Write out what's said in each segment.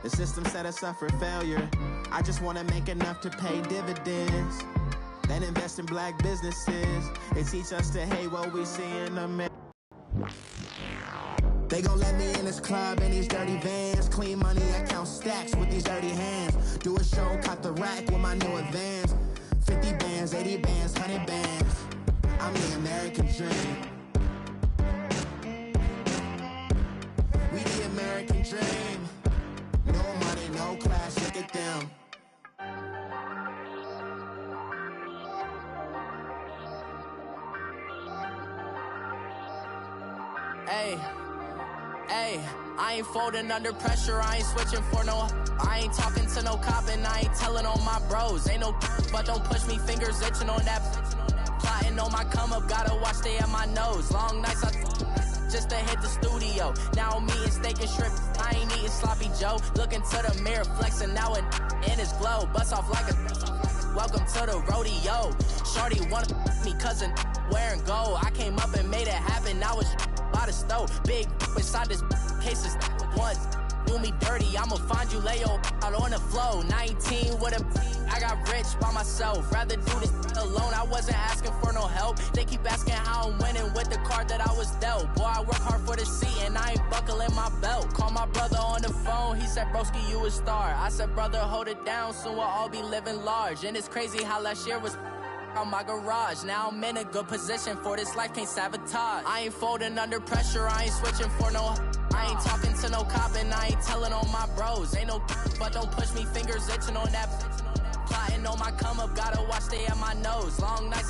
The system set us up for failure. I just want to make enough to pay dividends, then invest in black businesses. They teach us to hate what we see in America. They gon' let me in this club in these dirty vans. Clean money, I count stacks with these dirty hands. Do a show, cut the rack with my new advance. 50 bands, 80 bands, 100 bands. I'm the American dream. We the American dream. No money, no class, look at them. Hey, I ain't folding under pressure, I ain't switching for no. I ain't talking to no cop and I ain't telling on my bros. Ain't no but don't push me, fingers itching on that. Plotting on my come up, gotta watch stay at my nose. Long nights just to hit the studio. Now I'm eating steak and shrimp, I ain't eating sloppy Joe. Looking to the mirror, flexing now and in his glow. Bust off like a welcome to the rodeo. Shorty wanna me cousin wearing gold. I came up and made it happen, now it's by the stove. Big inside this case is one. Do me dirty, I'ma find you, lay your out on the floor. 19 with a I got rich by myself. Rather do this alone, I wasn't asking for no help. They keep asking how I'm winning with the card that I was dealt. Boy, I work hard for the seat and I ain't buckling my belt. Call my brother on the phone, he said, broski, you a star. I said, brother, hold it down, soon we'll all be living large. And it's crazy how last year was on my garage. Now I'm in a good position for this life, can't sabotage. I ain't folding under pressure, I ain't switching for no. I ain't talking to no cop and I ain't telling on my bros. Ain't no but don't push me, fingers itching on that. Plotting on my come up, gotta watch stay at my nose. Long nights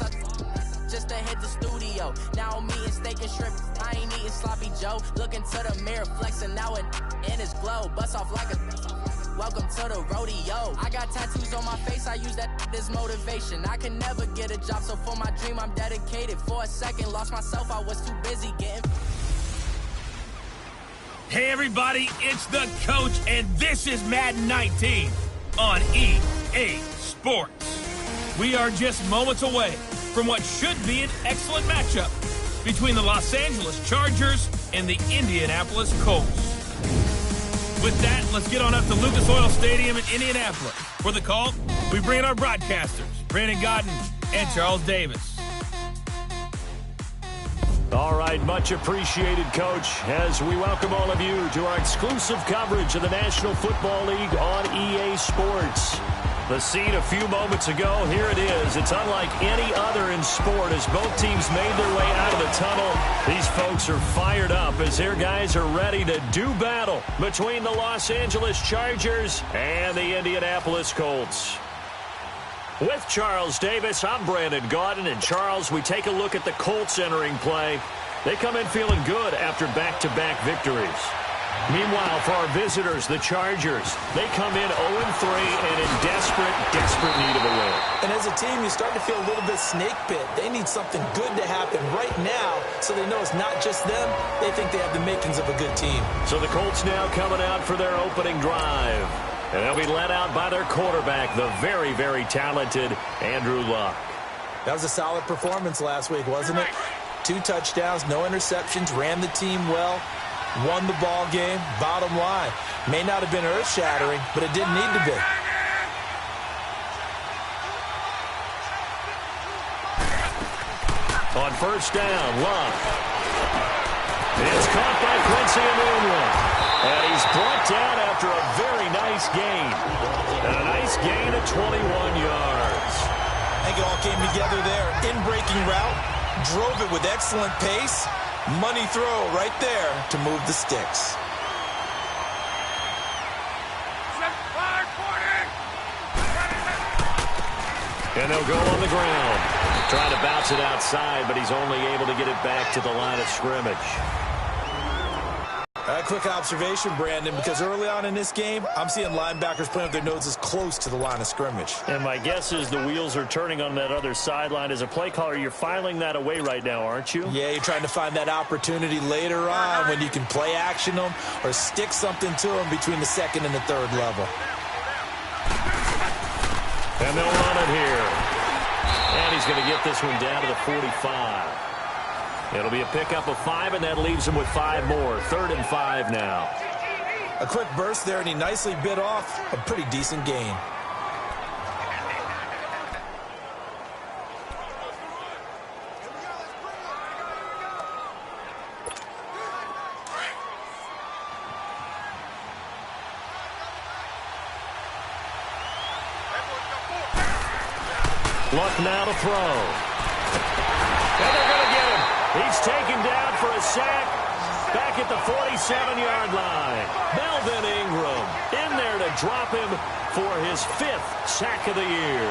just to hit the studio. Now I'm eating steak and shrimp, I ain't eating sloppy Joe. Looking to the mirror, flexing now and in his glow. Bust off like a welcome to the rodeo. I got tattoos on my face, I use that as motivation. I can never get a job, so for my dream I'm dedicated. For a second, lost myself, I was too busy getting. Hey everybody, it's the coach, and this is Madden 19 on EA Sports. We are just moments away from what should be an excellent matchup between the Los Angeles Chargers and the Indianapolis Colts. With that, let's get on up to Lucas Oil Stadium in Indianapolis. For the call, we bring in our broadcasters, Brandon Godden and Charles Davis. All right, much appreciated, Coach, as we welcome all of you to our exclusive coverage of the National Football League on EA Sports. The scene a few moments ago, here it is. It's unlike any other in sport as both teams made their way out of the tunnel. These folks are fired up as their guys are ready to do battle between the Los Angeles Chargers and the Indianapolis Colts. With Charles Davis, I'm Brandon Godden, and Charles, we take a look at the Colts entering play. They come in feeling good after back-to-back victories. Meanwhile, for our visitors, the Chargers, they come in 0-3 and in desperate need of a win. And as a team, you start to feel a little bit snake pit. They need something good to happen right now so they know it's not just them. They think they have the makings of a good team. So the Colts now coming out for their opening drive. And they'll be led out by their quarterback, the very, very talented Andrew Luck. That was a solid performance last week, wasn't it? 2 touchdowns, no interceptions, ran the team well, won the ball game. Bottom line, may not have been earth-shattering, but it didn't need to be. On first down, Luck. It's caught by Quincy Enunwa. And he's brought down after a very nice gain. And a nice gain of 21 yards. I think it all came together there. In-breaking route, drove it with excellent pace. Money throw right there to move the sticks. And they'll go on the ground. Trying to bounce it outside, but he's only able to get it back to the line of scrimmage. A quick observation, Brandon, because early on in this game, I'm seeing linebackers putting up their noses close to the line of scrimmage. And my guess is the wheels are turning on that other sideline. As a play caller, you're filing that away right now, aren't you? Yeah, you're trying to find that opportunity later on when you can play action them or stick something to them between the second and the third level. And they'll run it here. And he's going to get this one down to the 45. It'll be a pickup of 5, and that leaves him with 5 more. 3rd and 5 now. A quick burst there, and he nicely bit off a pretty decent gain. Luck now to throw. And they're going to get him. He's taken down for a sack back at the 47-yard line. Melvin Ingram in there to drop him for his 5th sack of the year.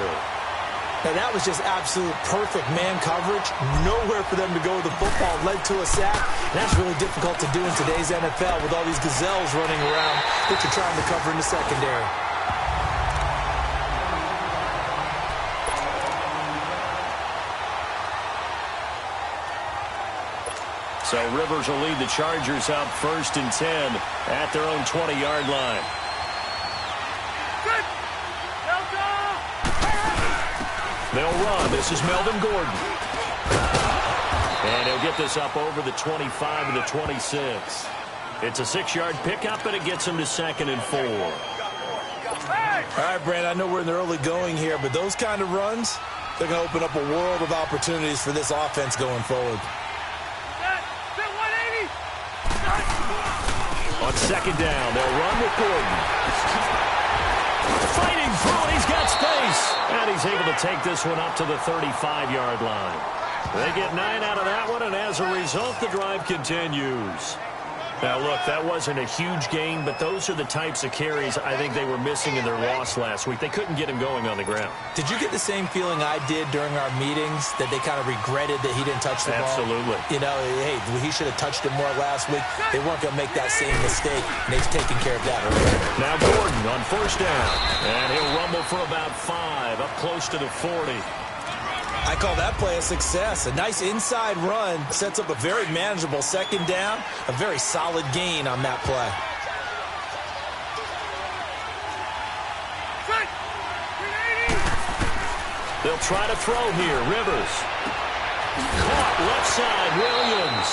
Now, that was just absolute perfect man coverage. Nowhere for them to go with the football. Led to a sack. That's really difficult to do in today's NFL with all these gazelles running around that you're trying to cover in the secondary. So Rivers will lead the Chargers up 1st and 10 at their own 20-yard line. They'll run. This is Melvin Gordon. And he'll get this up over the 25 to the 26. It's a 6-yard pickup, and it gets him to 2nd and 4. All right, Brand, I know we're in the early going here, but those kind of runs, they're going to open up a world of opportunities for this offense going forward. On 2nd down, they'll run with Gordon. Fighting through it, he's got space. And he's able to take this one up to the 35-yard line. They get 9 out of that one, and as a result, the drive continues. Now, look, that wasn't a huge gain, but those are the types of carries I think they were missing in their loss last week. They couldn't get him going on the ground. Did you get the same feeling I did during our meetings, that they kind of regretted that he didn't touch the ball? Absolutely. You know, hey, he should have touched it more last week. They weren't going to make that same mistake, and they've taken care of that earlier. Now Gordon on 1st down, and he'll rumble for about 5, up close to the 40. I call that play a success. A nice inside run sets up a very manageable 2nd down. A very solid gain on that play. They'll try to throw here. Rivers. Caught left side, Williams.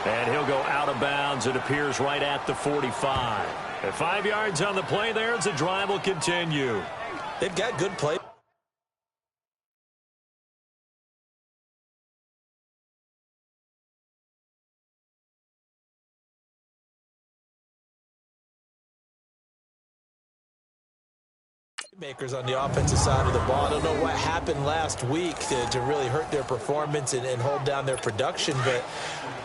And he'll go out of bounds. It appears right at the 45. At 5 yards on the play there, the drive will continue. They've got good play. Makers on the offensive side of the ball. I don't know what happened last week to really hurt their performance and hold down their production, but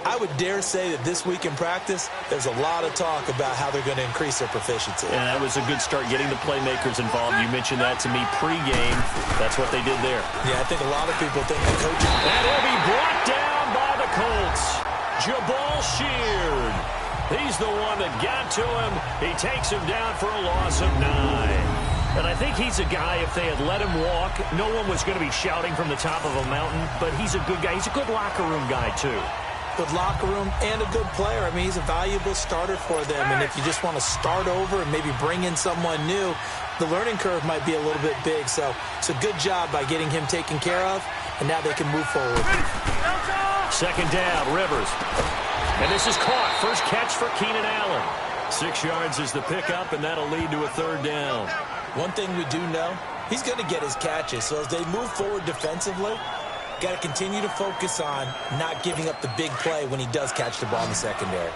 I would dare say that this week in practice, there's a lot of talk about how they're going to increase their proficiency. Yeah, that was a good start, getting the playmakers involved. You mentioned that to me pregame. That's what they did there. Yeah, I think a lot of people think the coaching... And he'll be brought down by the Colts. Jabal Sheard. He's the one that got to him. He takes him down for a loss of 9. And I think he's a guy, if they had let him walk, no one was going to be shouting from the top of a mountain, but he's a good guy. He's a good locker room guy, too. Good locker room and a good player. I mean, he's a valuable starter for them, and if you just want to start over and maybe bring in someone new, the learning curve might be a little bit big. So it's a good job by getting him taken care of, and now they can move forward. 2nd down, Rivers. And this is caught. First catch for Keenan Allen. 6 yards is the pickup, and that'll lead to a 3rd down. One thing we do know, he's going to get his catches. So as they move forward defensively, got to continue to focus on not giving up the big play when he does catch the ball in the secondary.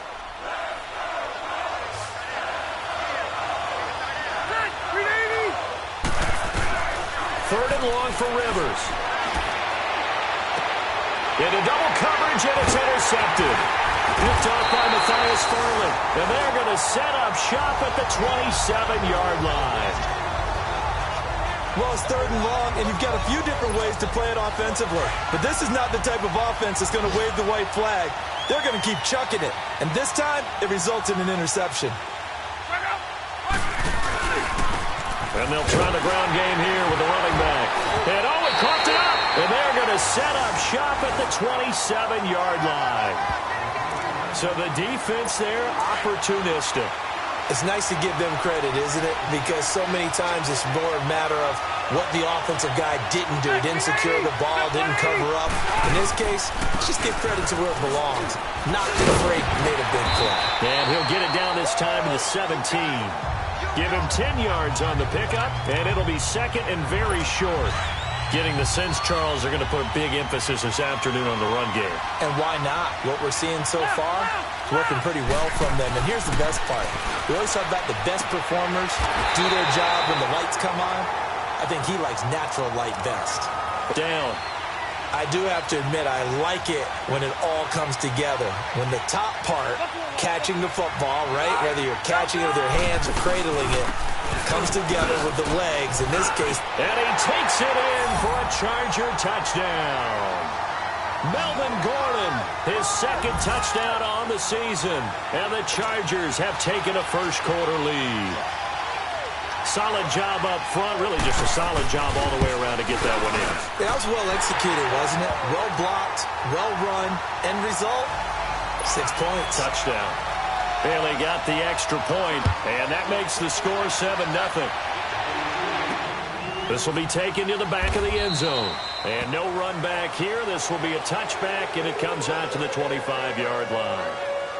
Third and long for Rivers. Into double coverage, and it's intercepted. Picked off by Matthias Furlan. And they're going to set up shop at the 27-yard line. Well, it's 3rd and long, and you've got a few different ways to play it offensively. But this is not the type of offense that's going to wave the white flag. They're going to keep chucking it. And this time, it results in an interception. And they'll try the ground game here with the running back. And he caught it up. And they're going to set up shop at the 27-yard line. So the defense there, opportunistic. It's nice to give them credit, isn't it? Because so many times it's more a matter of what the offensive guy didn't do. Didn't secure the ball, didn't cover up. In this case, just give credit to where it belongs. Knocked it free, made a big play. And he'll get it down this time to the 17. Give him 10 yards on the pickup, and it'll be second and very short. Getting the sense, Charles, are going to put a big emphasis this afternoon on the run game. And why not? What we're seeing so far is working pretty well from them. And here's the best part. We always talk about the best performers do their job when the lights come on. I think he likes natural light best. Down. I do have to admit, I like it when it all comes together. When the top part, catching the football, right, whether you're catching it with your hands or cradling it, comes together with the legs, in this case. And he takes it in for a Charger touchdown. Melvin Gordon, his second touchdown on the season. And the Chargers have taken a first-quarter lead. Solid job up front, really just a solid job all the way around to get that one in. That was well executed, wasn't it? Well blocked, well run. End result, 6 points. Touchdown. Bailey got the extra point, and that makes the score 7-0. This will be taken to the back of the end zone. And no run back here. This will be a touchback, and it comes out to the 25-yard line.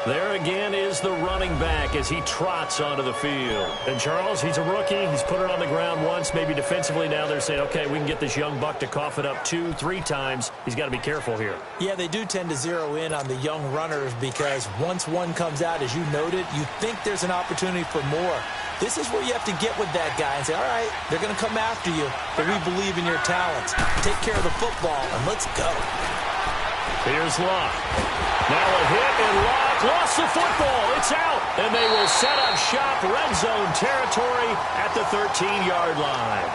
There again is the running back as he trots onto the field. And Charles, he's a rookie. He's put it on the ground once, maybe defensively. Now they're saying, okay, we can get this young buck to cough it up 2, 3 times. He's got to be careful here. Yeah, they do tend to zero in on the young runners because once one comes out, as you noted, you think there's an opportunity for more. This is where you have to get with that guy and say, all right, they're going to come after you, but we believe in your talents. Take care of the football, and let's go. Here's Locke. Now a hit, and Locke lost the football. It's out, and they will set up shop red zone territory at the 13-yard line.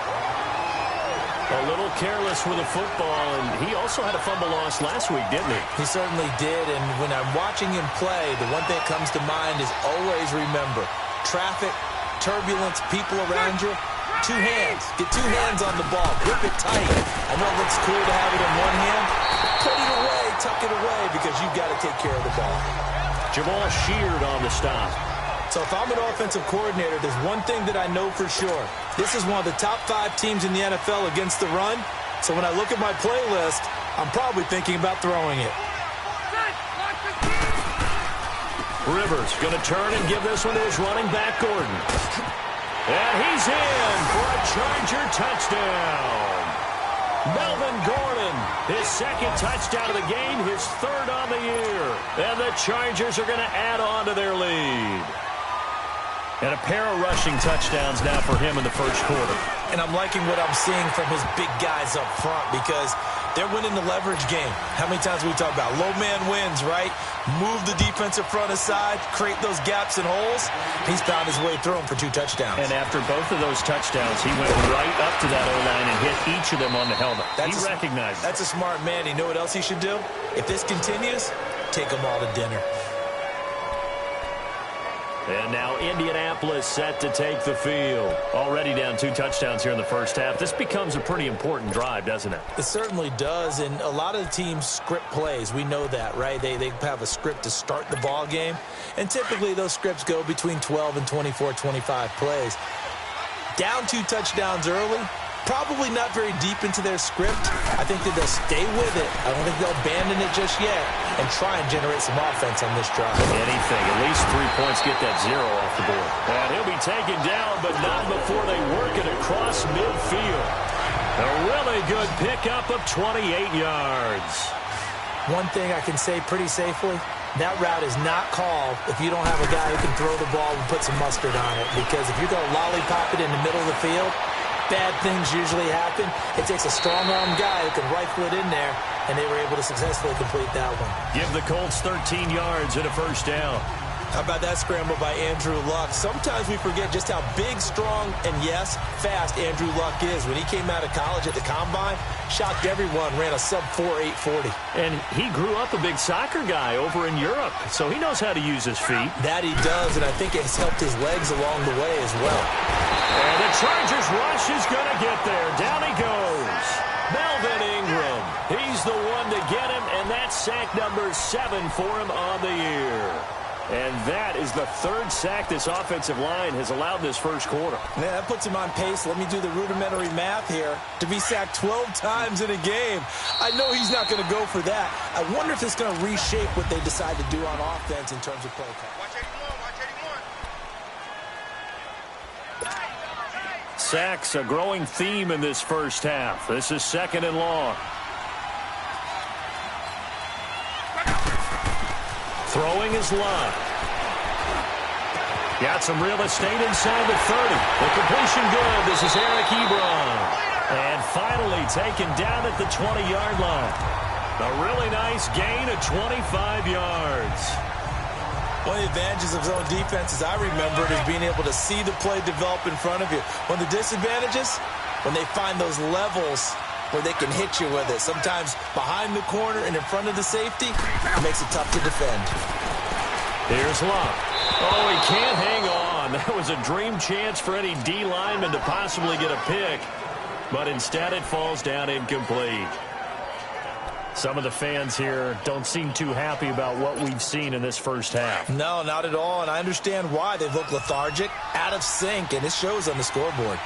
A little careless with the football, and he also had a fumble loss last week, didn't he? He certainly did, and when I'm watching him play, the one thing that comes to mind is always remember, traffic, turbulence, people around you, 2 hands. Get 2 hands on the ball. Grip it tight. I know it looks cool to have it in one hand. Put it away, tuck it away, because you've got to take care of the ball. Jamal Sheard on the stop. So if I'm an offensive coordinator, there's one thing that I know for sure. This is one of the top 5 teams in the NFL against the run. So when I look at my playlist, I'm probably thinking about throwing it. Rivers going to turn and give this one to his running back, Gordon. And he's in for a Charger touchdown. Melvin Gordon, his second touchdown of the game, his 3rd on the year. And the Chargers are going to add on to their lead. And a pair of rushing touchdowns now for him in the first quarter. And I'm liking what I'm seeing from his big guys up front because they're winning the leverage game. How many times we talk about low man wins, right? Move the defensive front aside, create those gaps and holes. He's found his way through them for 2 touchdowns. And after both of those touchdowns, he went right up to that O-line and hit each of them on the helmet. He recognized it. That's a smart man. You know what else he should do? If this continues, take them all to dinner. And now Indianapolis set to take the field. Already down 2 touchdowns here in the first half. This becomes a pretty important drive, doesn't it? It certainly does, and a lot of the teams script plays. We know that, right? They have a script to start the ball game, and typically those scripts go between 12 and 24, 25 plays. Down 2 touchdowns early, probably not very deep into their script. I think that they'll stay with it. I don't think they'll abandon it just yet and try and generate some offense on this drive. Anything. At least 3 points, get that 0 off the board. And he'll be taken down, but not before they work it across midfield. A really good pickup of 28 yards. One thing I can say pretty safely, that route is not called if you don't have a guy who can throw the ball and put some mustard on it. Because if you're going to lollipop it in the middle of the field, bad things usually happen. It takes a strong-arm guy who can rifle it in there, and they were able to successfully complete that one. Give the Colts 13 yards and a first down. How about that scramble by Andrew Luck? Sometimes we forget just how big, strong, and, yes, fast Andrew Luck is. When he came out of college at the Combine, shocked everyone, ran a sub-4 840. And he grew up a big soccer guy over in Europe, so he knows how to use his feet. That he does, and I think it's helped his legs along the way as well. And the Chargers rush is going to get there. Down he goes. Melvin Ingram. He's the one to get him, and that's sack number 7 for him on the year. And that is the third sack this offensive line has allowed this first quarter. Yeah, that puts him on pace. Let me do the rudimentary math here. To be sacked 12 times in a game, I know he's not going to go for that. I wonder if it's going to reshape what they decide to do on offense in terms of play call. Sacks, a growing theme in this first half. This is 2nd and long. Throwing is Love. Got some real estate inside the 30. The completion good. This is Eric Ebron. And finally taken down at the 20-yard line. A really nice gain of 25 yards. One of the advantages of zone defense, as I remember it, is being able to see the play develop in front of you. One of the disadvantages, when they find those levels where they can hit you with it. Sometimes behind the corner and in front of the safety, it makes it tough to defend. Here's Love. Oh, he can't hang on. That was a dream chance for any D lineman to possibly get a pick. But instead it falls down incomplete. Some of the fans here don't seem too happy about what we've seen in this first half. No, not at all, and I understand why. They've looked lethargic, out of sync, and it shows on the scoreboard.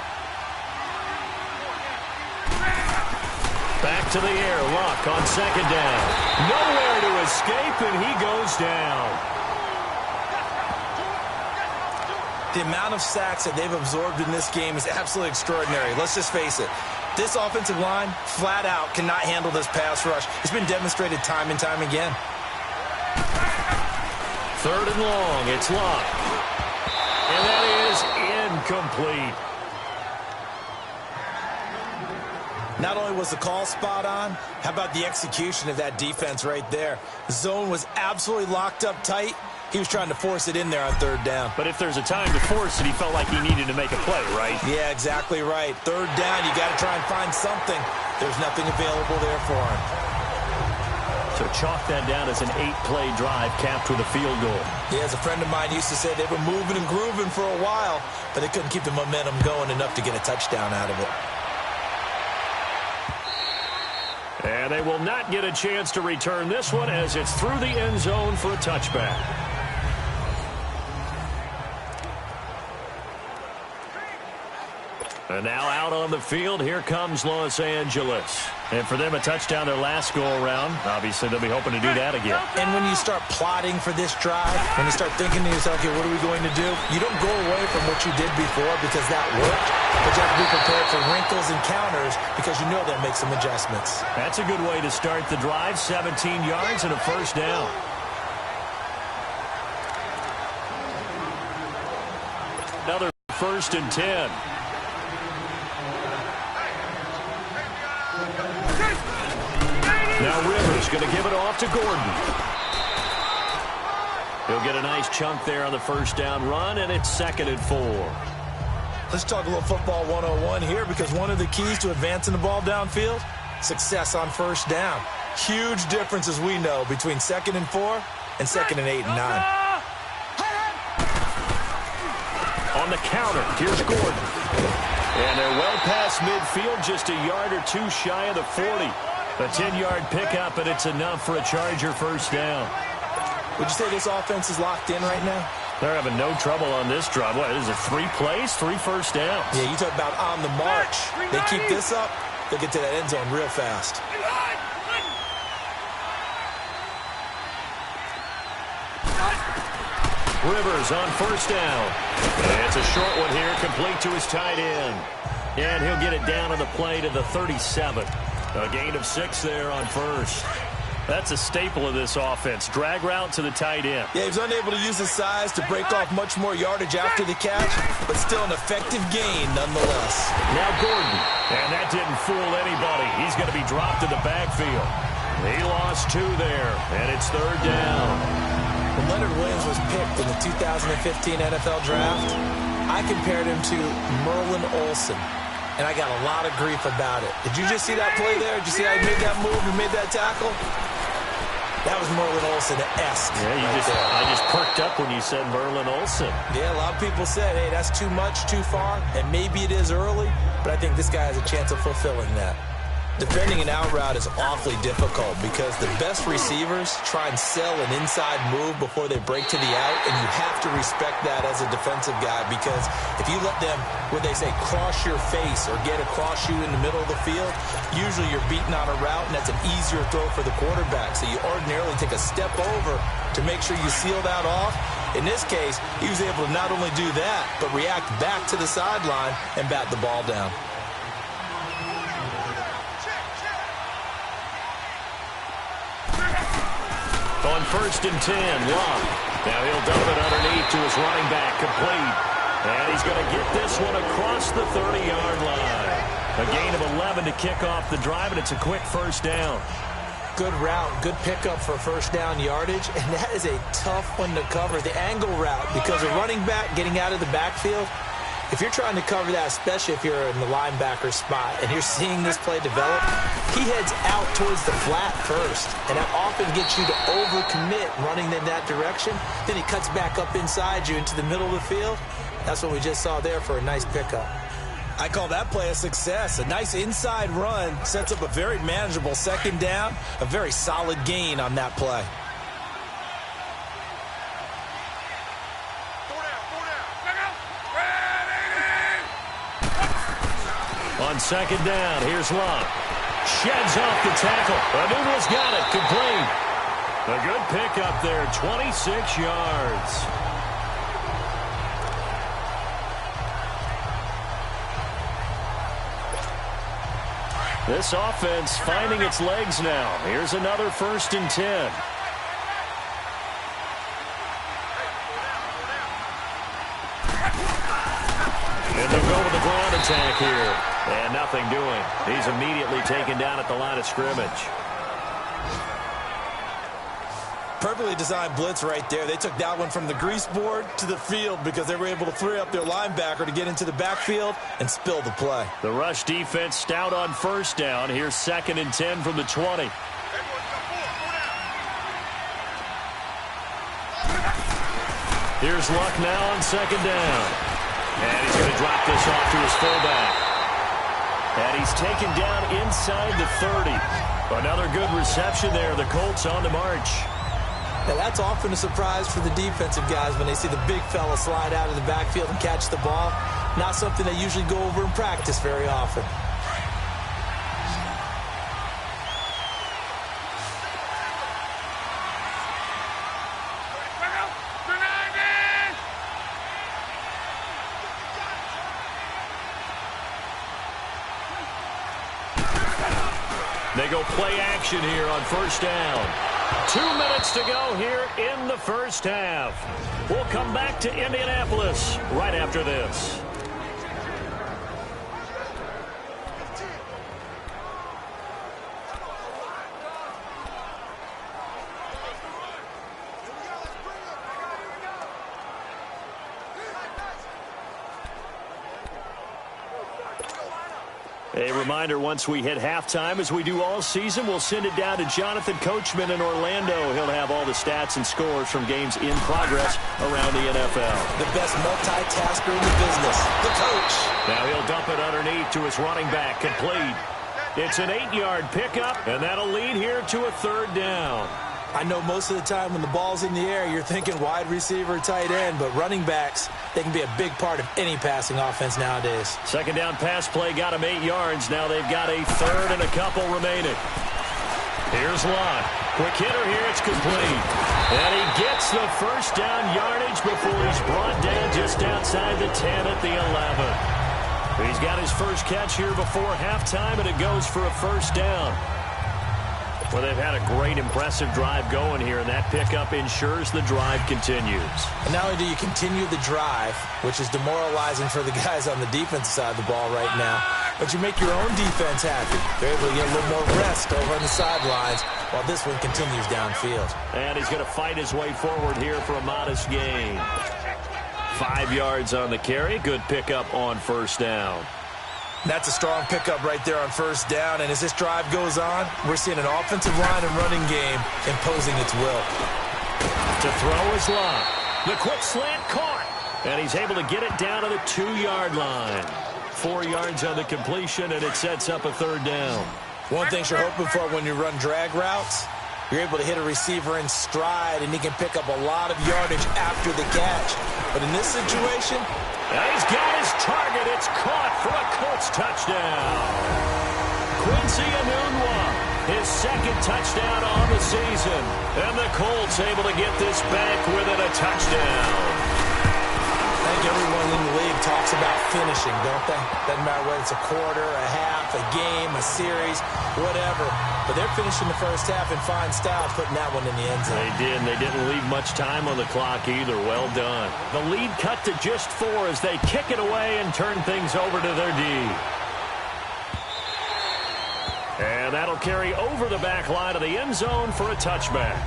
Back to the air, Luck on 2nd down. Nowhere to escape, and he goes down. The amount of sacks that they've absorbed in this game is absolutely extraordinary. Let's just face it. This offensive line, flat out, cannot handle this pass rush. It's been demonstrated time and time again. 3rd and long, it's Luck. And that is incomplete. Not only was the call spot on, how about the execution of that defense right there? The zone was absolutely locked up tight. He was trying to force it in there on 3rd down. But if there's a time to force it, he felt like he needed to make a play, right? Yeah, exactly right. 3rd down, you got to try and find something. There's nothing available there for him. So chalk that down as an 8-play drive capped with a field goal. Yeah, as a friend of mine used to say, they were moving and grooving for a while, but they couldn't keep the momentum going enough to get a touchdown out of it. And they will not get a chance to return this one as it's through the end zone for a touchback. And now out on the field, here comes Los Angeles. And for them, a touchdown their last go-around. Obviously, they'll be hoping to do that again. And when you start plotting for this drive, when you start thinking to yourself, okay, what are we going to do? You don't go away from what you did before because that worked. But you have to be prepared for wrinkles and counters because you know they'll make some adjustments. That's a good way to start the drive. 17 yards and a 1st down. Another 1st and 10. Now Rivers going to give it off to Gordon. He'll get a nice chunk there on the 1st down run, and it's 2nd and 4. Let's talk a little football 101 here because one of the keys to advancing the ball downfield, success on 1st down. Huge difference, as we know, between 2nd and 4 and 2nd and 8 and 9. On the counter, here's Gordon. And they're well past midfield, just a yard or two shy of the 40. A 10-yard pickup, and it's enough for a Charger 1st down. Would you say this offense is locked in right now? They're having no trouble on this drive. What, is it 3 plays, 3 1st downs? Yeah, you talk about on the march. They keep this up, they'll get to that end zone real fast. Rivers on 1st down. And it's a short one here, complete to his tight end. And he'll get it down on the play to the 37. A gain of 6 there on 1st. That's a staple of this offense. Drag route to the tight end. Yeah, he was unable to use his size to break off much more yardage after the catch, but still an effective gain nonetheless. Now Gordon. And that didn't fool anybody. He's going to be dropped in the backfield. He lost 2 there, and it's 3rd down. When Leonard Williams was picked in the 2015 NFL Draft, I compared him to Merlin Olsen. And I got a lot of grief about it. Did you just see that play there? Did you see how he made that move and made that tackle? That was Merlin Olsen-esque. Yeah, I just perked up when you said Merlin Olsen. Yeah, a lot of people said, hey, that's too much, too far, and maybe it is early, but I think this guy has a chance of fulfilling that. Defending an out route is awfully difficult because the best receivers try and sell an inside move before they break to the out, and you have to respect that as a defensive guy because if you let them, what they say, cross your face or get across you in the middle of the field, usually you're beaten on a route, and that's an easier throw for the quarterback. So you ordinarily take a step over to make sure you seal that off. In this case, he was able to not only do that, but react back to the sideline and bat the ball down. On 1st and 10, Love. Now he'll dump it underneath to his running back, complete. And he's going to get this one across the 30-yard line. A gain of 11 to kick off the drive, and it's a quick first down. Good route, good pickup for first down yardage, and that is a tough one to cover. The angle route, because a running back getting out of the backfield, if you're trying to cover that, especially if you're in the linebacker spot and you're seeing this play develop, he heads out towards the flat first, and that often gets you to overcommit running in that direction. Then he cuts back up inside you into the middle of the field. That's what we just saw there for a nice pickup. I call that play a success. A nice inside run sets up a very manageable second down, a very solid gain on that play. On second down, here's Love. Sheds off the tackle. Anuno's got it, complete. A good pickup there, 26 yards. This offense finding its legs now. Here's another 1st and 10. And they'll go with the ground attack here. And nothing doing. He's immediately taken down at the line of scrimmage. Perfectly designed blitz right there. They took that one from the grease board to the field because they were able to free up their linebacker to get into the backfield and spill the play. The rush defense stout on first down. Here's 2nd and 10 from the 20. Here's Luck now on 2nd down. And he's going to drop this off to his fullback. And he's taken down inside the 30. Another good reception there. The Colts on the march. Now that's often a surprise for the defensive guys when they see the big fella slide out of the backfield and catch the ball. Not something they usually go over in practice very often. They go play action here on first down. 2 minutes to go here in the first half. We'll come back to Indianapolis right after this. A reminder, once we hit halftime, as we do all season, we'll send it down to Jonathan Coachman in Orlando. He'll have all the stats and scores from games in progress around the NFL. The best multitasker in the business, the coach. Now he'll dump it underneath to his running back, complete. It's an 8-yard pickup, and that'll lead here to a 3rd down. I know most of the time when the ball's in the air, you're thinking wide receiver, tight end, but running backs, they can be a big part of any passing offense nowadays. 2nd down pass play got him 8 yards. Now they've got a 3rd and a couple remaining. Here's Lott. Quick hitter here. It's complete. And he gets the first down yardage before he's brought down just outside the 10 at the 11. He's got his first catch here before halftime, and it goes for a first down. Well, they've had a great, impressive drive going here, and that pickup ensures the drive continues. And not only do you continue the drive, which is demoralizing for the guys on the defensive side of the ball right now, but you make your own defense happy. They're able to get a little more rest over on the sidelines while this one continues downfield. And he's going to fight his way forward here for a modest gain. 5 yards on the carry. Good pickup on first down. That's a strong pickup right there on first down, and as this drive goes on, we're seeing an offensive line and running game imposing its will. To throw is Lott. The quick slant caught, and he's able to get it down to the 2-yard line. 4 yards on the completion, and it sets up a 3rd down. One thing you're hoping for when you run drag routes, you're able to hit a receiver in stride, and he can pick up a lot of yardage after the catch. But in this situation, he's got his target. It's caught for a Colts touchdown. Quincy Enunwa, his second touchdown on the season. And the Colts able to get this back within a touchdown. I think everyone in the league talks about finishing, don't they? Doesn't matter whether it's a quarter, a half, a game, a series, whatever. But they're finishing the first half in fine style, putting that one in the end zone. They did, and they didn't leave much time on the clock either. Well done. The lead cut to just 4 as they kick it away and turn things over to their D. And that'll carry over the back line of the end zone for a touchback.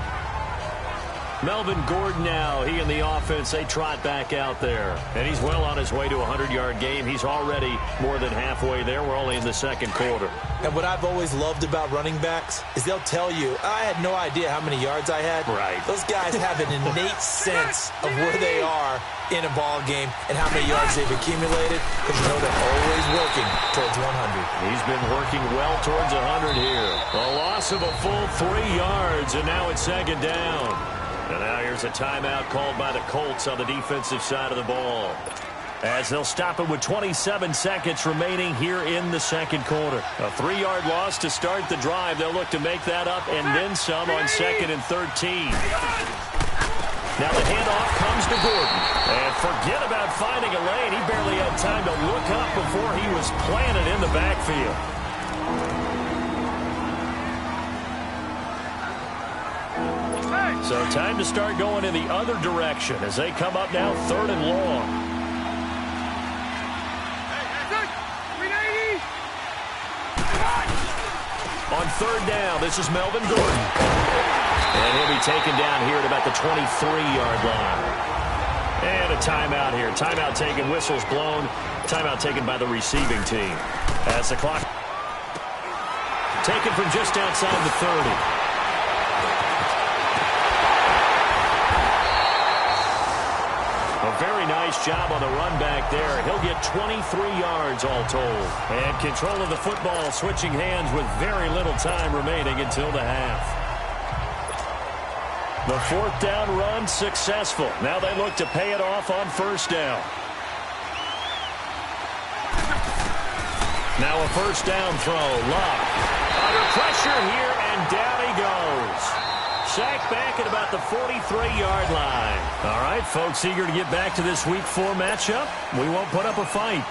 Melvin Gordon now, he and the offense, they trot back out there. And he's well on his way to a 100-yard game. He's already more than halfway there. We're only in the second quarter. And what I've always loved about running backs is they'll tell you, I had no idea how many yards I had. Right. Those guys have an innate sense of where they are in a ball game and how many yards they've accumulated, because you know they're always working towards 100. He's been working well towards 100 here. A loss of a full 3 yards, and now it's second down. And now here's a timeout called by the Colts on the defensive side of the ball, as they'll stop it with 27 seconds remaining here in the second quarter. A 3-yard loss to start the drive. They'll look to make that up and then some on 2nd and 13. Now the handoff comes to Gordon. And forget about finding a lane. He barely had time to look up before he was planted in the backfield. So time to start going in the other direction as they come up now 3rd and long. On 3rd down, this is Melvin Gordon. And he'll be taken down here at about the 23-yard line. And a timeout here. Timeout taken, whistles blown. Timeout taken by the receiving team. As the clock taken from just outside the 30. A very nice job on the run back there. He'll get 23 yards all told. And control of the football, switching hands with very little time remaining until the half. The 4th down run successful. Now they look to pay it off on 1st down. Now a 1st down throw. Love under pressure here, and down he goes. Sacked back at about the 43-yard line. All right, folks, eager to get back to this Week 4 matchup. We won't put up a fight.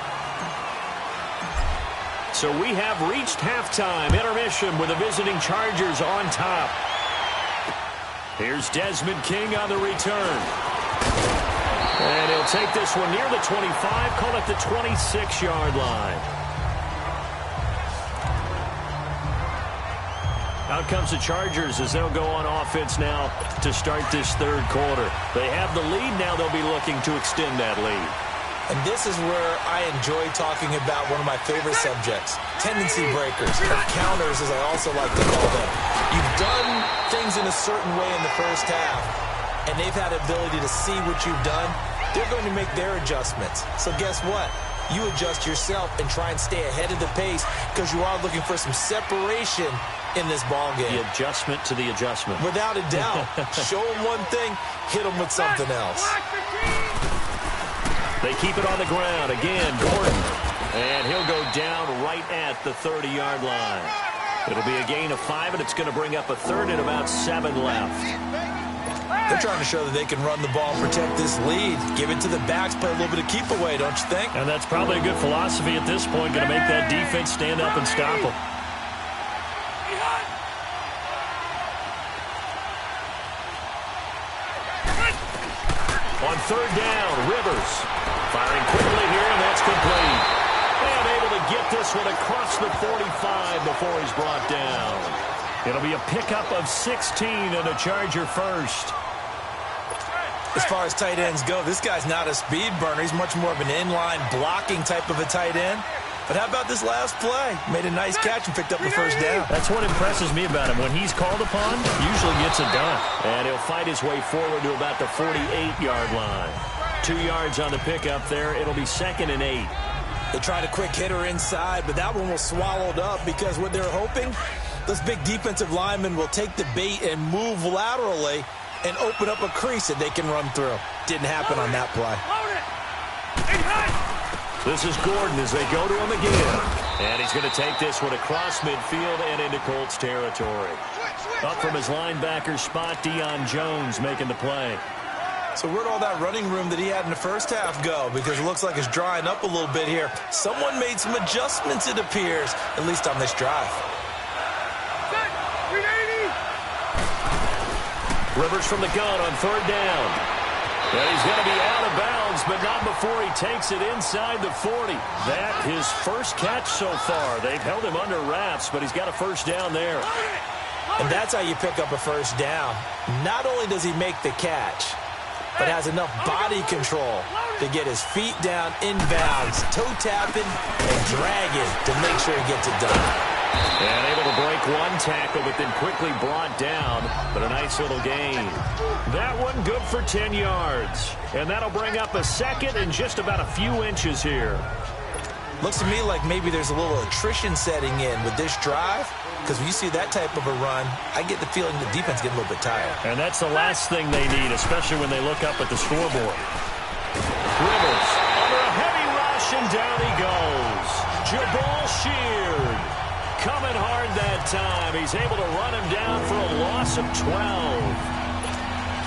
So we have reached halftime. Intermission with the visiting Chargers on top. Here's Desmond King on the return. And he'll take this one near the 25, call it the 26-yard line. Out comes the Chargers as they'll go on offense now to start this 3rd quarter. They have the lead. Now they'll be looking to extend that lead. And this is where I enjoy talking about one of my favorite subjects, tendency breakers, or counters as I also like to call them. You've done things in a certain way in the first half, and they've had the ability to see what you've done. They're going to make their adjustments. So guess what? You adjust yourself and try and stay ahead of the pace, because you are looking for some separation in this ball game. The adjustment to the adjustment. Without a doubt. Show them one thing, hit them with something else. They keep it on the ground. Again, Gordon. And he'll go down right at the 30-yard line. It'll be a gain of 5, and it's going to bring up a 3rd and about 7 left. They're trying to show that they can run the ball, protect this lead, give it to the backs, play a little bit of keep away, don't you think? And that's probably a good philosophy at this point, going to make that defense stand up and stop them. On 3rd down, Rivers firing quickly here, and that's complete. And able to get this one across the 45 before he's brought down. It'll be a pickup of 16 and a Charger first. As far as tight ends go, this guy's not a speed burner. He's much more of an inline blocking type of a tight end. But how about this last play? Made a nice catch and picked up the 1st down. That's what impresses me about him. When he's called upon, usually gets it done. And he'll fight his way forward to about the 48-yard line. 2 yards on the pickup there. It'll be 2nd and 8. They tried a quick hitter inside, but that one was swallowed up because what they're hoping, those big defensive linemen will take the bait and move laterally and open up a crease that they can run through. Didn't happen on that play. This is Gordon as they go to him again. And he's going to take this one across midfield and into Colts territory. Up from his linebacker spot, Deion Jones making the play. So where'd all that running room that he had in the first half go? Because it looks like it's drying up a little bit here. Someone made some adjustments, it appears, at least on this drive. Rivers from the gun on third down. And he's going to be out of bounds, but not before he takes it inside the 40. That his first catch so far. They've held him under wraps, but he's got a first down there. And that's how you pick up a first down. Not only does he make the catch, but has enough body control to get his feet down inbounds, toe tapping and dragging to make sure he gets it done. And able to break one tackle, but then quickly brought down. But a nice little gain. That one good for 10 yards. And that'll bring up a second and just about a few inches here. Looks to me like maybe there's a little attrition setting in with this drive. Because when you see that type of a run, I get the feeling the defense get a little bit tired. And that's the last thing they need, especially when they look up at the scoreboard. Rivers under a heavy rush, and down he goes. Jabal Sheard coming hard that time. He's able to run him down for a loss of 12.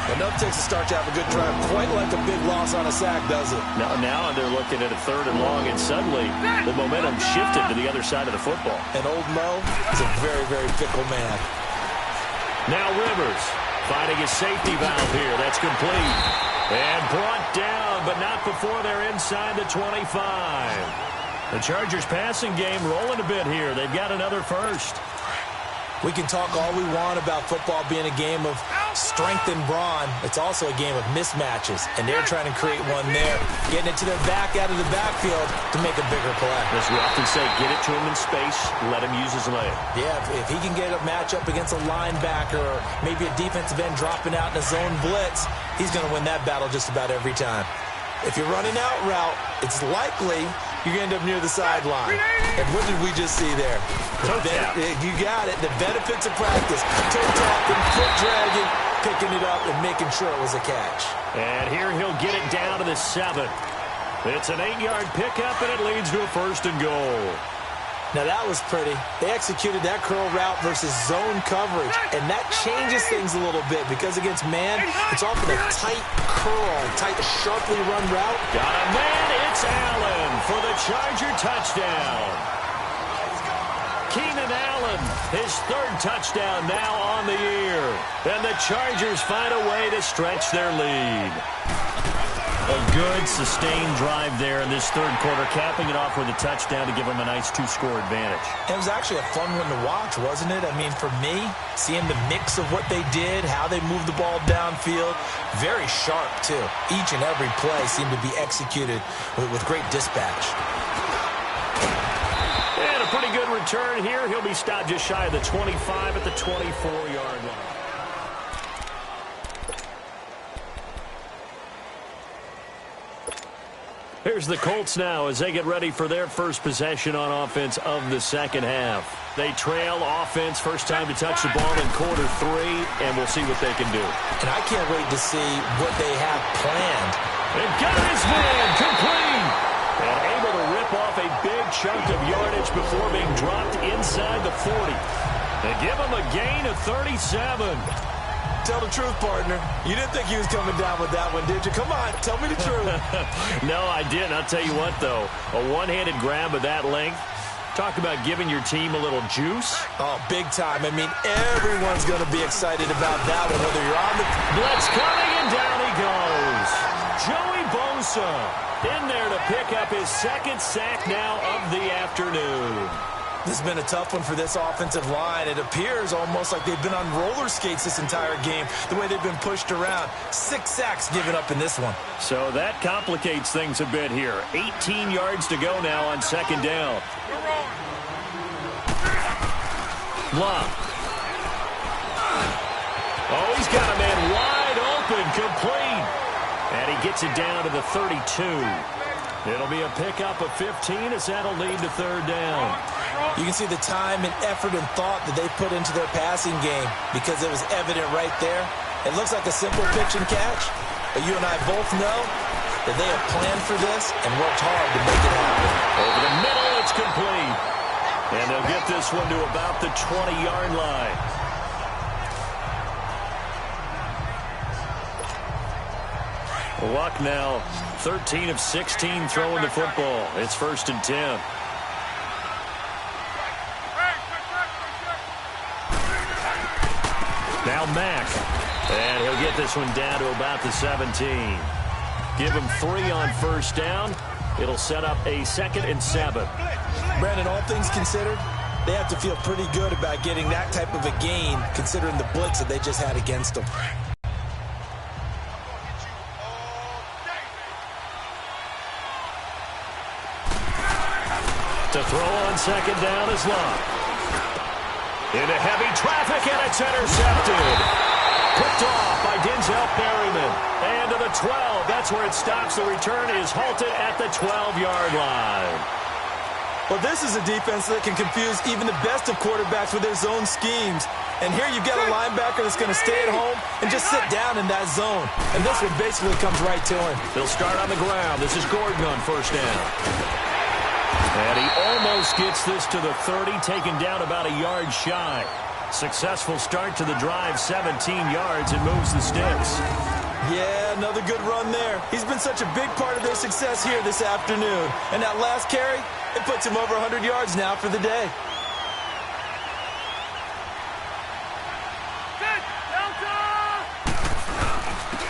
Enough takes a start to have a good drive. Quite like a big loss on a sack, does it? Now they're looking at a third and long, and suddenly the momentum shifted to the other side of the football. And old Mo is a very, very fickle man. Now Rivers finding his safety valve here. That's complete. And brought down, but not before they're inside the 25. The Chargers passing game rolling a bit here. They've got another first. We can talk all we want about football being a game of strength and brawn. It's also a game of mismatches, and they're trying to create one there, getting it to their back out of the backfield to make a bigger play. As we often say, get it to him in space, let him use his leg. Yeah, if he can get a matchup against a linebacker or maybe a defensive end dropping out in a zone blitz, he's going to win that battle just about every time. If you're running out route, it's likely you're going to end up near the sideline. And what did we just see there? You got it. The benefits of practice. Toe tapping, foot dragging, picking it up, and making sure it was a catch. And here he'll get it down to the 7. It's an 8-yard pickup, and it leads to a first and goal. Now, that was pretty. They executed that curl route versus zone coverage, and that changes things a little bit because against man, it's often a tight curl, tight, sharply run route. Got a man. It's Allen for the Charger touchdown. Keenan Allen, his third touchdown now on the year. And the Chargers find a way to stretch their lead. A good, sustained drive there in this third quarter, capping it off with a touchdown to give them a nice 2-score advantage. It was actually a fun one to watch, wasn't it? I mean, for me, seeing the mix of what they did, how they moved the ball downfield, very sharp, too. Each and every play seemed to be executed with great dispatch. And a pretty good return here. He'll be stopped just shy of the 25 at the 24-yard line. Here's the Colts now as they get ready for their first possession on offense of the second half. They trail offense, first time to touch the ball in quarter 3, and we'll see what they can do. And I can't wait to see what they have planned. And got his man complete. And able to rip off a big chunk of yardage before being dropped inside the 40. They give him a gain of 37. Tell the truth, partner. You didn't think he was coming down with that one, did you? Come on, tell me the truth. No, I didn't. I'll tell you what, though. A one-handed grab of that length. Talk about giving your team a little juice. Oh, big time. I mean, everyone's going to be excited about that one, whether you're on the... Blitz coming, and down he goes. Joey Bosa in there to pick up his second sack now of the afternoon. This has been a tough one for this offensive line. It appears almost like they've been on roller skates this entire game, the way they've been pushed around. 6 sacks given up in this one. So that complicates things a bit here. 18 yards to go now on second down. Blunt. Oh, he's got a man wide open, complete. And he gets it down to the 32. It'll be a pickup of 15 as that'll lead to third down. You can see the time and effort and thought that they put into their passing game because it was evident right there. It looks like a simple pitch and catch, but you and I both know that they have planned for this and worked hard to make it happen. Over the middle, it's complete. And they'll get this one to about the 20-yard line. Luck now 13 of 16 throwing the football. It's 1st and 10. Now Mack. And he'll get this one down to about the 17. Give him 3 on first down. It'll set up a 2nd and 7. Brandon, all things considered, they have to feel pretty good about getting that type of a gain considering the blitz that they just had against them. To throw on 2nd down is Love. Into heavy traffic, and it's intercepted. Picked off by Denzel Perryman. And to the 12. That's where it stops. The return is halted at the 12-yard line. Well, this is a defense that can confuse even the best of quarterbacks with their zone schemes. And here you've got a linebacker that's going to stay at home and just sit down in that zone. And this one basically comes right to him. They'll start on the ground. This is Gordon on first down. And he almost gets this to the 30, taken down about a yard shy. Successful start to the drive, 17 yards, and moves the sticks. Yeah, another good run there. He's been such a big part of their success here this afternoon. And that last carry, it puts him over 100 yards now for the day.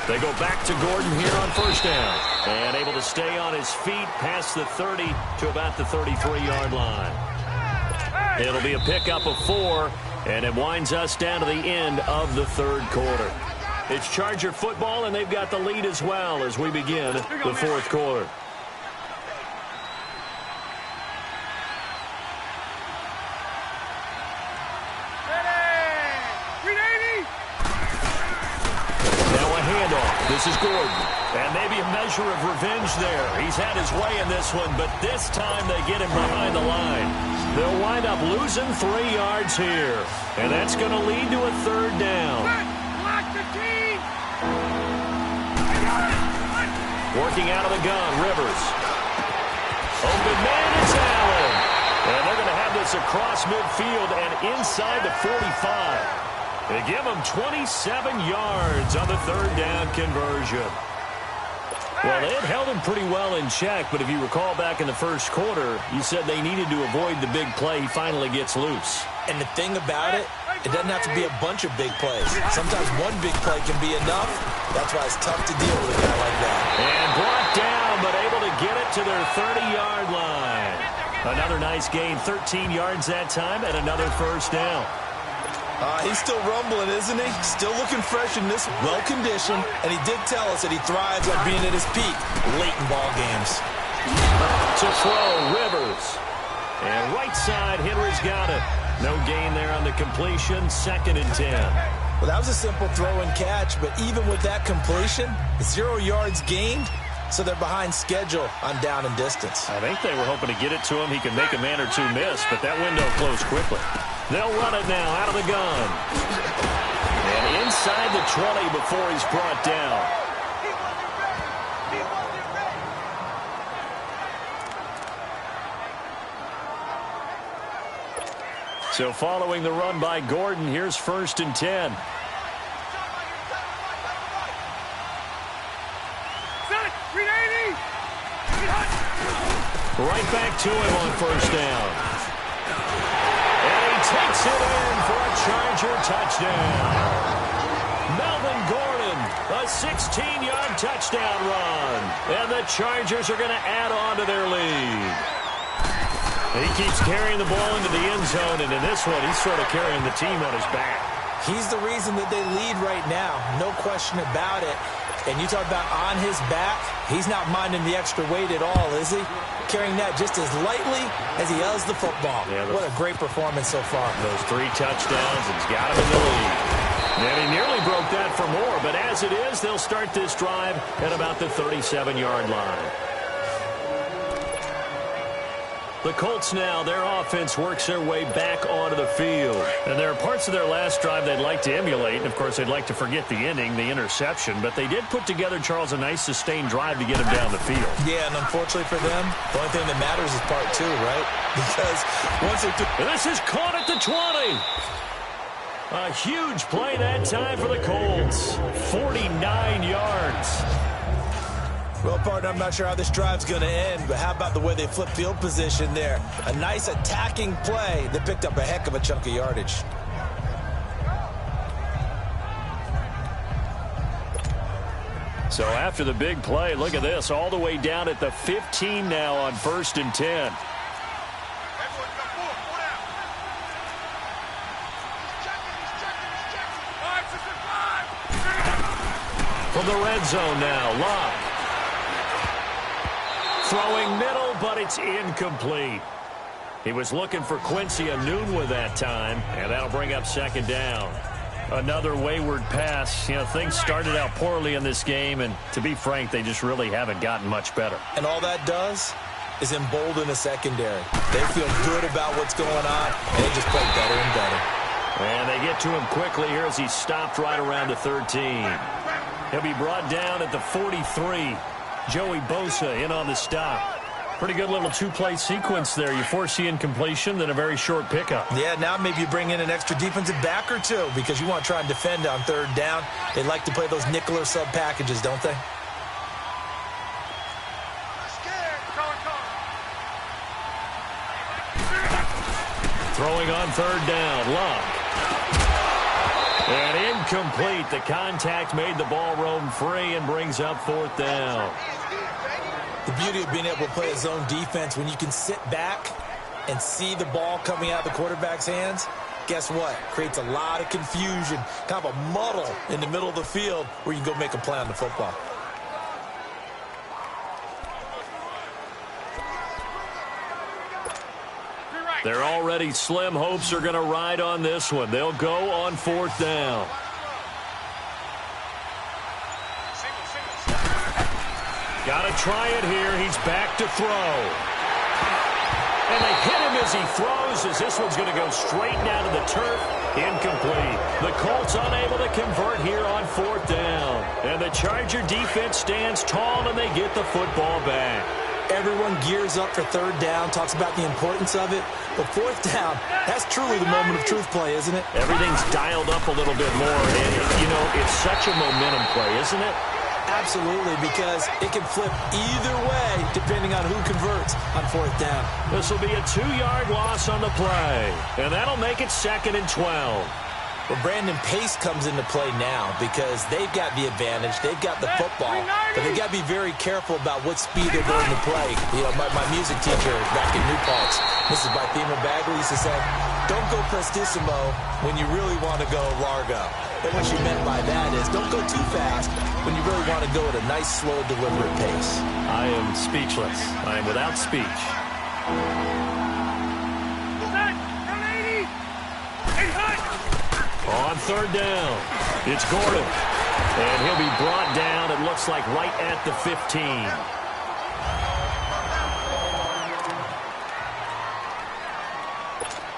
They go back to Gordon here on first down. And able to stay on his feet past the 30 to about the 33-yard line. It'll be a pickup of 4, and it winds us down to the end of the third quarter. It's Charger football, and they've got the lead as well as we begin the fourth quarter. This is Gordon, and maybe a measure of revenge there. He's had his way in this one, but this time they get him behind the line. They'll wind up losing 3 yards here, and that's going to lead to a third down. Working out of the gun, Rivers. Open man, it's Allen. And they're going to have this across midfield and inside the 45. They give him 27 yards on the third down conversion. Well, they had held him pretty well in check, but if you recall back in the first quarter, you said they needed to avoid the big play. He finally gets loose. And the thing about it, it doesn't have to be a bunch of big plays. Sometimes one big play can be enough. That's why it's tough to deal with a guy like that. And brought down, but able to get it to their 30-yard line. Another nice gain, 13 yards that time, and another first down. He's still rumbling, isn't he? Still looking fresh in this well-conditioned, and he did tell us that he thrives on being at his peak late in ball games. To throw, Rivers. And right side, Henry's got it. No gain there on the completion, 2nd and 10. Well, that was a simple throw and catch, but even with that completion, 0 yards gained, so they're behind schedule on down and distance. I think they were hoping to get it to him. He could make a man or two miss, but that window closed quickly. They'll run it now out of the gun. And inside the 20 before he's brought down. So following the run by Gordon, here's 1st and 10. Right back to him on first down. And he takes it in for a Charger touchdown. Melvin Gordon, a 16-yard touchdown run. And the Chargers are going to add on to their lead. He keeps carrying the ball into the end zone, and in this one, he's sort of carrying the team on his back. He's the reason that they lead right now, no question about it. And you talk about on his back, he's not minding the extra weight at all, is he? Carrying that just as lightly as he does the football. Yeah, what a great performance so far. Those 3 touchdowns, it's got him in the lead. And he nearly broke that for more, but as it is, they'll start this drive at about the 37-yard line. The Colts now, their offense works their way back onto the field. And there are parts of their last drive they'd like to emulate. And, of course, they'd like to forget the ending, the interception. But they did put together, Charles, a nice sustained drive to get him down the field. Yeah, and unfortunately for them, the only thing that matters is part 2, right? Because once they This is caught at the 20. A huge play that time for the Colts. 49 yards. Well, partner, I'm not sure how this drive's going to end, but how about the way they flip field position there? A nice attacking play that picked up a heck of a chunk of yardage. So after the big play, look at this, all the way down at the 15 now on 1st and 10. From the red zone now, Locke. Throwing middle, but it's incomplete. He was looking for Quincy Enunwa that time, and that'll bring up 2nd down. Another wayward pass. You know, things started out poorly in this game, and to be frank, they just really haven't gotten much better. And all that does is embolden the secondary. They feel good about what's going on, and they just play better and better. And they get to him quickly here as he stopped right around the 13. He'll be brought down at the 43. Joey Bosa in on the stop. Pretty good little 2-play sequence there. You force the incompletion, then a very short pickup. Yeah, now maybe you bring in an extra defensive back or 2 because you want to try and defend on 3rd down. They like to play those nickel or sub packages, don't they? Throwing on 3rd down, Locke. And incomplete. The contact made the ball roam free and brings up 4th down. The beauty of being able to play a zone defense when you can sit back and see the ball coming out of the quarterback's hands, guess what? Creates a lot of confusion, kind of a muddle in the middle of the field where you can go make a play on the football. They're already slim hopes are going to ride on this one. They'll go on 4th down. Got to try it here. He's back to throw. And they hit him as he throws, as this one's going to go straight down to the turf. Incomplete. The Colts unable to convert here on 4th down. And the Charger defense stands tall, and they get the football back. Everyone gears up for 3rd down, talks about the importance of it. But 4th down, that's truly the moment of truth play, isn't it? Everything's dialed up a little bit more. And, you know, it's such a momentum play, isn't it? Absolutely, because it can flip either way depending on who converts on 4th down. This will be a 2-yard loss on the play. And that'll make it 2nd and 12. Well, Brandon, pace comes into play now because they've got the advantage. They've got the football, but they've got to be very careful about what speed they're going to play. You know, my music teacher back in New Paltz, Mrs. Bythema Bagley, used to say, don't go prestissimo when you really want to go largo. And what she meant by that is don't go too fast when you really want to go at a nice, slow, deliberate pace. I am speechless. I am without speech. On 3rd down, it's Gordon. And he'll be brought down, it looks like, right at the 15.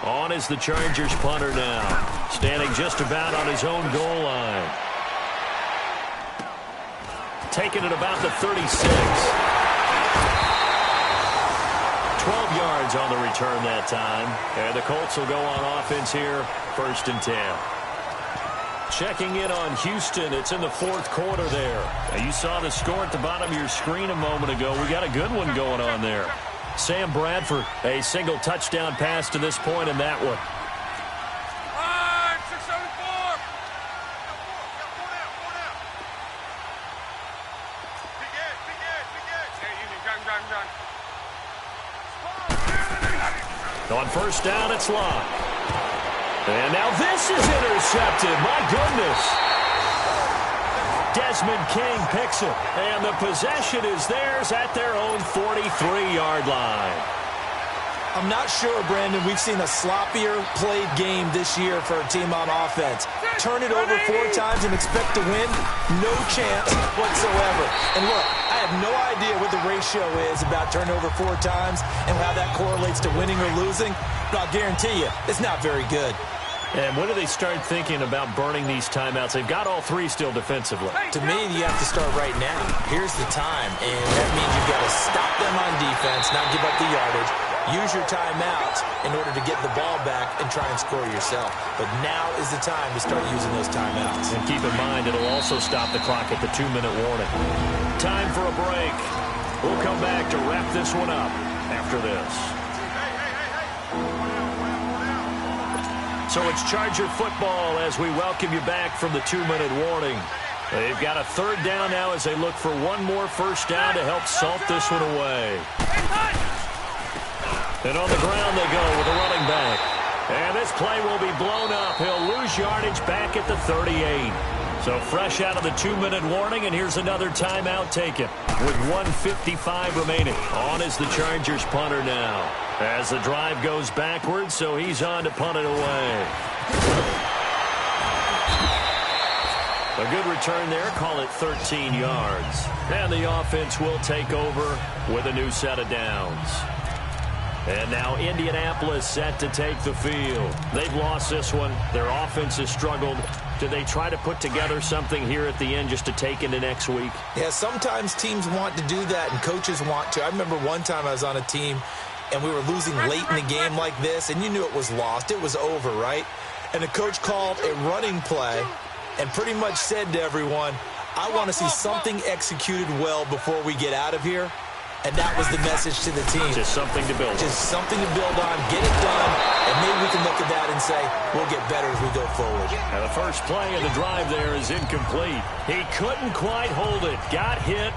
On is the Chargers punter now, standing just about on his own goal line. Taking it about the 36. 12 yards on the return that time. And the Colts will go on offense here, 1st and 10. Checking in on Houston. It's in the 4th quarter there. Now, you saw the score at the bottom of your screen a moment ago. We got a good one going on there. Sam Bradford, a single touchdown pass to this point in that one. On 1st down, it's Locke. And now this is intercepted. My goodness. Desmond King picks it. And the possession is theirs at their own 43-yard line. I'm not sure, Brandon, we've seen a sloppier played game this year for a team on offense. Turn it over 4 times and expect to win? No chance whatsoever. And look, I have no idea what the ratio is about turnover 4 times and how that correlates to winning or losing, but I'll guarantee you, it's not very good. And when do they start thinking about burning these timeouts? They've got all 3 still defensively. To me, you have to start right now. Here's the time, and that means you've got to stop them on defense, not give up the yardage. Use your timeouts in order to get the ball back and try and score yourself. But now is the time to start using those timeouts. And keep in mind, it'll also stop the clock at the 2-minute warning. Time for a break. We'll come back to wrap this one up after this. So it's Charger football as we welcome you back from the 2-minute warning. They've got a 3rd down now as they look for one more first down to help salt this one away. And on the ground they go with a running back. And this play will be blown up. He'll lose yardage back at the 38. So fresh out of the 2-minute warning, and here's another timeout taken with 1:55 remaining. On is the Chargers punter now as the drive goes backwards, so he's on to punt it away. A good return there, call it 13 yards. And the offense will take over with a new set of downs. And now Indianapolis set to take the field. They've lost this one. Their offense has struggled. Do they try to put together something here at the end just to take into next week? Yeah, sometimes teams want to do that and coaches want to. I remember one time I was on a team and we were losing late in the game like this, and you knew it was lost. It was over, right? And the coach called a running play and pretty much said to everyone, I want to see something executed well before we get out of here. And that was the message to the team. Just something to build on. Just something to build on, get it done, and maybe we can look at that and say, we'll get better as we go forward. And the first play of the drive there is incomplete. He couldn't quite hold it. Got hit.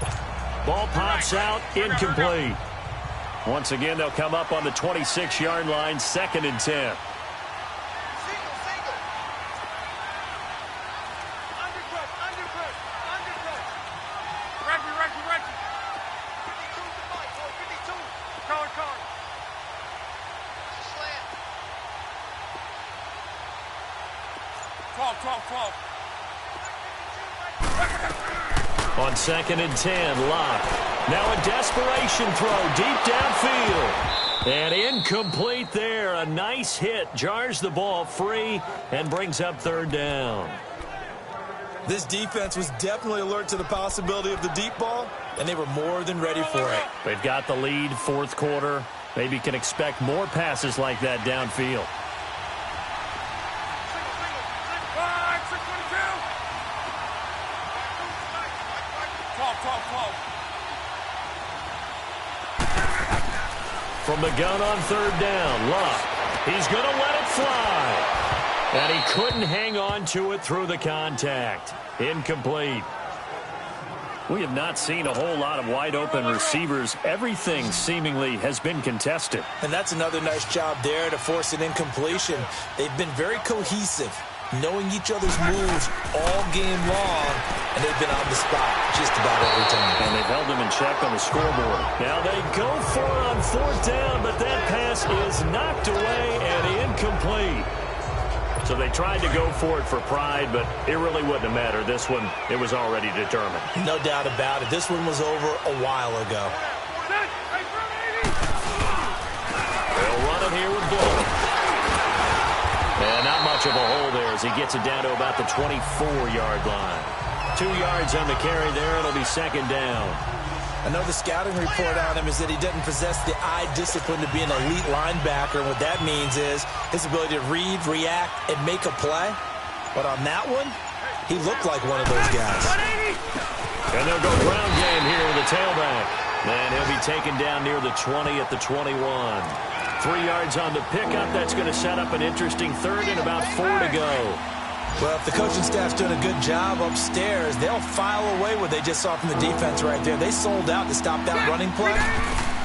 Ball pops out, incomplete. Once again, they'll come up on the 26-yard line, 2nd and 10. On 2nd and 10, Locke. Now a desperation throw deep downfield. And incomplete there. A nice hit. Jars the ball free and brings up 3rd down. This defense was definitely alert to the possibility of the deep ball, and they were more than ready for it. They've got the lead, 4th quarter. Maybe can expect more passes like that downfield. From the gun on 3rd down, Luck. He's going to let it fly. And he couldn't hang on to it through the contact. Incomplete. We have not seen a whole lot of wide-open receivers. Everything seemingly has been contested. And that's another nice job there to force an incompletion. They've been very cohesive, knowing each other's moves all game long, and they've been on the spot just about every time. And they've held them in check on the scoreboard. Now they go for it on 4th down, but that pass is knocked away and incomplete. So they tried to go for it for pride, but it really wouldn't have mattered. This one, it was already determined. No doubt about it. This one was over a while ago. They'll run it here with Bull. And not much of a hole there as he gets it down to about the 24-yard line. 2 yards on the carry there. It'll be 2nd down. I know the scouting report on him is that he doesn't possess the eye discipline to be an elite linebacker. And what that means is his ability to read, react, and make a play. But on that one, he looked like one of those guys. And they'll go ground game here with the tailback. And he'll be taken down near the 20 at the 21. 3 yards on the pickup. That's going to set up an interesting 3rd and about 4 to go. Well, if the coaching staff's doing a good job upstairs, they'll file away what they just saw from the defense right there. They sold out to stop that running play.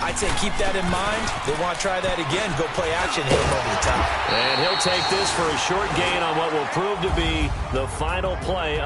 I'd say keep that in mind. They want to try that again. Go play action, hit him over the top. And he'll take this for a short gain on what will prove to be the final play.